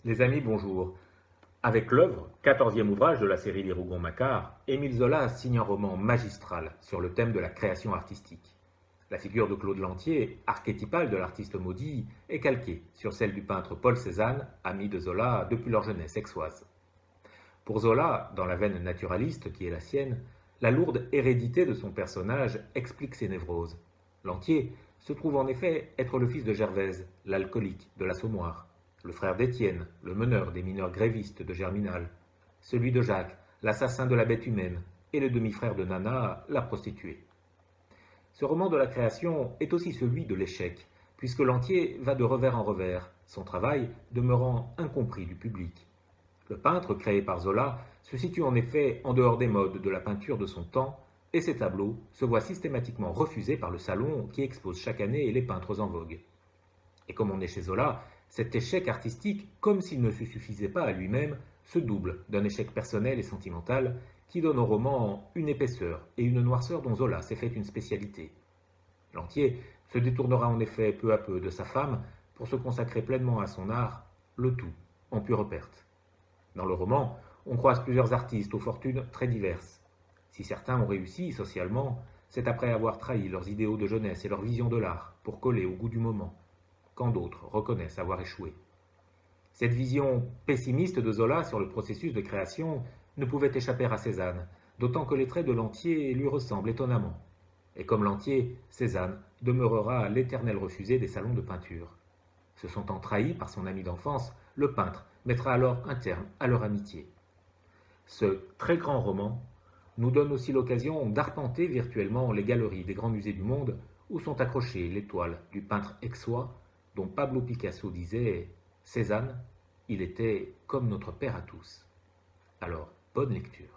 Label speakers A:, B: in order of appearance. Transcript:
A: Les amis, bonjour. Avec l'œuvre, 14e ouvrage de la série Les Rougon-Macquart, Émile Zola signe un roman magistral sur le thème de la création artistique. La figure de Claude Lantier, archétypale de l'artiste maudit, est calquée sur celle du peintre Paul Cézanne, ami de Zola depuis leur jeunesse aixoise. Pour Zola, dans la veine naturaliste qui est la sienne, la lourde hérédité de son personnage explique ses névroses. Lantier se trouve en effet être le fils de Gervaise, l'alcoolique de l'Assommoir, le frère d'Étienne, le meneur des mineurs grévistes de Germinal, celui de Jacques, l'assassin de la bête humaine, et le demi-frère de Nana, la prostituée. Ce roman de la création est aussi celui de l'échec, puisque Lantier va de revers en revers, son travail demeurant incompris du public. Le peintre créé par Zola se situe en effet en dehors des modes de la peinture de son temps, et ses tableaux se voient systématiquement refusés par le salon qui expose chaque année les peintres en vogue. Et comme on est chez Zola, cet échec artistique, comme s'il ne se suffisait pas à lui-même, se double d'un échec personnel et sentimental qui donne au roman une épaisseur et une noirceur dont Zola s'est fait une spécialité. Lantier se détournera en effet peu à peu de sa femme pour se consacrer pleinement à son art, le tout en pure perte. Dans le roman, on croise plusieurs artistes aux fortunes très diverses. Si certains ont réussi socialement, c'est après avoir trahi leurs idéaux de jeunesse et leur vision de l'art pour coller au goût du moment, quand d'autres reconnaissent avoir échoué. Cette vision pessimiste de Zola sur le processus de création ne pouvait échapper à Cézanne, d'autant que les traits de Lantier lui ressemblent étonnamment. Et comme Lantier, Cézanne demeurera l'éternel refusé des salons de peinture. Se sentant trahi par son ami d'enfance, le peintre mettra alors un terme à leur amitié. Ce très grand roman nous donne aussi l'occasion d'arpenter virtuellement les galeries des grands musées du monde où sont accrochées les toiles du peintre aixois dont Pablo Picasso disait « Cézanne, il était comme notre père à tous ». Alors, bonne lecture.